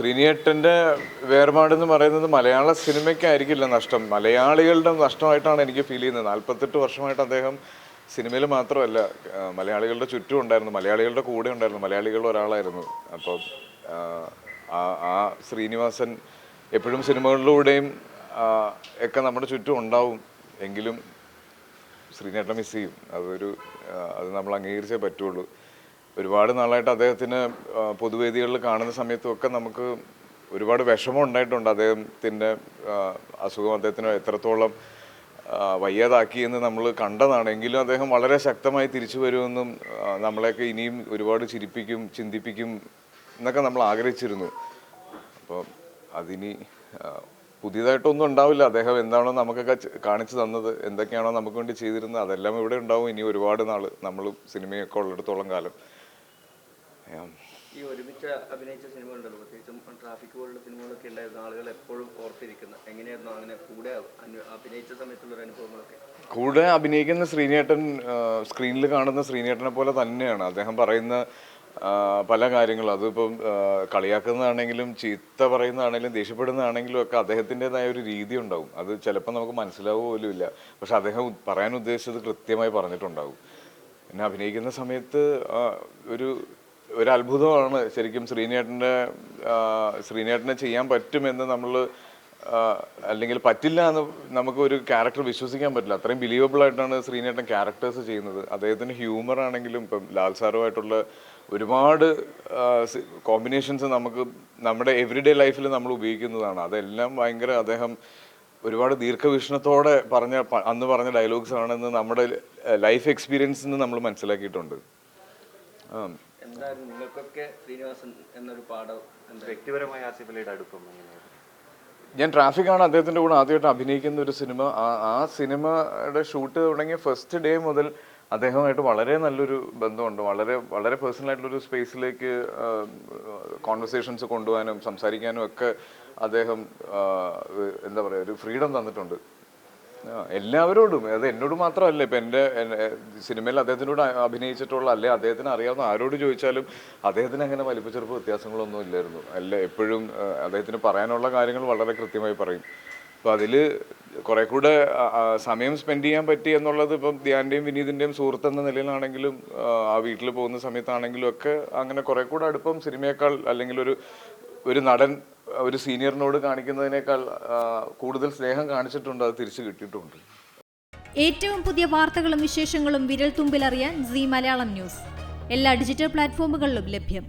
ശ്രീനിയേട്ടൻ്റെ വേർപാടെന്ന് പറയുന്നത് മലയാള സിനിമയ്ക്കായിരിക്കില്ല നഷ്ടം, മലയാളികളുടെ നഷ്ടമായിട്ടാണ് എനിക്ക് ഫീൽ ചെയ്യുന്നത്. 48 വർഷമായിട്ട് അദ്ദേഹം സിനിമയിൽ മാത്രമല്ല മലയാളികളുടെ ചുറ്റും ഉണ്ടായിരുന്നു, മലയാളികളുടെ കൂടെ ഉണ്ടായിരുന്നു, മലയാളികളുടെ ഒരാളായിരുന്നു. അപ്പോൾ ആ ശ്രീനിവാസൻ എപ്പോഴും സിനിമകളിലൂടെയും ഒക്കെ നമ്മുടെ ചുറ്റും ഉണ്ടാവും. എങ്കിലും ശ്രീനിയേട്ടനെ മിസ് ചെയ്യും. അത് നമ്മൾ അംഗീകരിച്ചേ പറ്റുള്ളൂ. ഒരുപാട് നാളായിട്ട് അദ്ദേഹത്തിന് പൊതുവേദികളിൽ കാണുന്ന സമയത്തുമൊക്കെ നമുക്ക് ഒരുപാട് വിഷമം ഉണ്ടായിട്ടുണ്ട്. അദ്ദേഹത്തിൻ്റെ അസുഖം അദ്ദേഹത്തിന് എത്രത്തോളം വയ്യാതാക്കിയെന്ന് നമ്മൾ കണ്ടതാണ്. എങ്കിലും അദ്ദേഹം വളരെ ശക്തമായി തിരിച്ചു വരുമെന്നും നമ്മളെയൊക്കെ ഇനിയും ഒരുപാട് ചിരിപ്പിക്കും, ചിന്തിപ്പിക്കും എന്നൊക്കെ നമ്മൾ ആഗ്രഹിച്ചിരുന്നു. അപ്പോൾ അതിനി പുതിയതായിട്ടൊന്നും ഉണ്ടാവില്ല. അദ്ദേഹം എന്താണോ നമുക്കൊക്കെ കാണിച്ചു തന്നത്, എന്തൊക്കെയാണോ നമുക്ക് വേണ്ടി ചെയ്തിരുന്നത്, അതെല്ലാം ഇവിടെ ഉണ്ടാവും ഇനി ഒരുപാട് നാൾ, നമ്മൾ സിനിമയൊക്കെ ഉള്ളിടത്തോളം കാലം. ഈ ഒരുമിച്ച് അഭിനയിച്ച സിനിമകളുണ്ടല്ലോ, പ്രത്യേകിച്ചും ട്രാഫിക് പോലുള്ള സിനിമകളൊക്കെ ഉണ്ടായിരുന്ന ആളുകൾ എപ്പോഴും ഓർത്തിരിക്കുന്ന എങ്ങനെയായിരുന്നു അങ്ങനെ കൂടെ അഭിനയിച്ച സമയത്തുള്ള അനുഭവങ്ങളൊക്കെ? കൂടെ അഭിനയിക്കുന്ന ശ്രീനിയേട്ടൻ സ്ക്രീനിൽ കാണുന്ന ശ്രീനിയേട്ടനെ പോലെ തന്നെയാണ്. അദ്ദേഹം പറയുന്ന പല കാര്യങ്ങളും, അതിപ്പം കളിയാക്കുന്നതാണെങ്കിലും ചീത്ത പറയുന്നതാണെങ്കിലും ദേഷ്യപ്പെടുന്നതാണെങ്കിലും ഒക്കെ അദ്ദേഹത്തിൻ്റെതായ ഒരു രീതി ഉണ്ടാവും. അത് ചിലപ്പോൾ നമുക്ക് മനസ്സിലാവുക പോലും ഇല്ല. പക്ഷെ അദ്ദേഹം പറയാൻ ഉദ്ദേശിച്ചത് കൃത്യമായി പറഞ്ഞിട്ടുണ്ടാവും. പിന്നെ അഭിനയിക്കുന്ന സമയത്ത് ഒരു അത്ഭുതമാണ് ശരിക്കും. ശ്രീനിയേട്ടനെ ചെയ്യാൻ പറ്റുമെന്ന് നമ്മൾ അല്ലെങ്കിൽ പറ്റില്ല എന്ന് നമുക്ക് ഒരു ക്യാരക്ടർ വിശ്വസിക്കാൻ പറ്റില്ല. അത്രയും ബിലീവബിൾ ആയിട്ടാണ് ശ്രീനിയേട്ടൻ ക്യാരക്ടേഴ്സ് ചെയ്യുന്നത്. അദ്ദേഹത്തിൻ്റെ ഹ്യൂമർ ആണെങ്കിലും ഇപ്പം ലാൽ സാറുമായിട്ടുള്ള ഒരുപാട് കോമ്പിനേഷൻസ് നമുക്ക് നമ്മുടെ എവറിഡേ ലൈഫിൽ നമ്മൾ ഉപയോഗിക്കുന്നതാണ്. അതെല്ലാം ഭയങ്കര അദ്ദേഹം ഒരുപാട് ദീർഘവീക്ഷണത്തോടെ അന്ന് പറഞ്ഞ ഡയലോഗ്സ് ആണെന്ന് നമ്മുടെ ലൈഫ് എക്സ്പീരിയൻസിൽ നിന്ന് നമ്മൾ മനസ്സിലാക്കിയിട്ടുണ്ട്. എന്തായാലും നിങ്ങൾക്കൊക്കെ ശ്രീനിവാസൻ എന്നൊരു പാഠം വ്യക്തിപരമായ ആസിഫലിയുടെ അടുപ്പം എങ്ങനെയാണ്? ഞാൻ ട്രാഫിക്കാണ് അദ്ദേഹത്തിൻ്റെ കൂടെ ആദ്യമായിട്ട് അഭിനയിക്കുന്ന ഒരു സിനിമ. ആ സിനിമയുടെ ഷൂട്ട് തുടങ്ങിയ ഫസ്റ്റ് ഡേ മുതൽ അദ്ദേഹമായിട്ട് വളരെ നല്ലൊരു ബന്ധമുണ്ട്. വളരെ വളരെ പേഴ്സണലായിട്ടുള്ളൊരു സ്പേസിലേക്ക് കോൺവെർസേഷൻസ് കൊണ്ടുപോകാനും സംസാരിക്കാനും ഒക്കെ അദ്ദേഹം എന്താ പറയുക, ഒരു ഫ്രീഡം തന്നിട്ടുണ്ട് എല്ലാവരോടും. അത് എന്നോട് മാത്രമല്ല, ഇപ്പം എൻ്റെ സിനിമയിൽ അദ്ദേഹത്തിനോട് അഭിനയിച്ചിട്ടുള്ള അല്ലെ അദ്ദേഹത്തിന് അറിയാവുന്ന ആരോട് ചോദിച്ചാലും അദ്ദേഹത്തിന് അങ്ങനെ വലിപ്പച്ചെറുപ്പ് വ്യത്യാസങ്ങളൊന്നും ഇല്ലായിരുന്നു. എപ്പോഴും അദ്ദേഹത്തിന് പറയാനുള്ള കാര്യങ്ങൾ വളരെ കൃത്യമായി പറയും. അപ്പോൾ അതിൽ കുറെ കൂടെ സമയം സ്പെൻഡ് ചെയ്യാൻ പറ്റി എന്നുള്ളത് ഇപ്പം ധ്യാൻ്റെയും വിനീതിൻ്റെയും സുഹൃത്ത് എന്ന നിലയിലാണെങ്കിലും ആ വീട്ടിൽ പോകുന്ന സമയത്താണെങ്കിലും ഒക്കെ അങ്ങനെ കുറെ കൂടെ അടുപ്പം സിനിമയേക്കാൾ അല്ലെങ്കിൽ ഒരു നടൻ ഒരു സീനിയറിനോട് കാണിക്കുന്നതിനേക്കാൾ കൂടുതൽ സ്നേഹം കാണിച്ചിട്ടുണ്ട്. അത് തിരിച്ചു കിട്ടിയിട്ടുണ്ട്. ഏറ്റവും പുതിയ വാർത്തകളും വിശേഷങ്ങളും വിരൽ തുമ്പിലറിയാൻ സീ മലയാളം ന്യൂസ് എല്ലാ ഡിജിറ്റൽ പ്ലാറ്റ്ഫോമുകളിലും ലഭ്യം.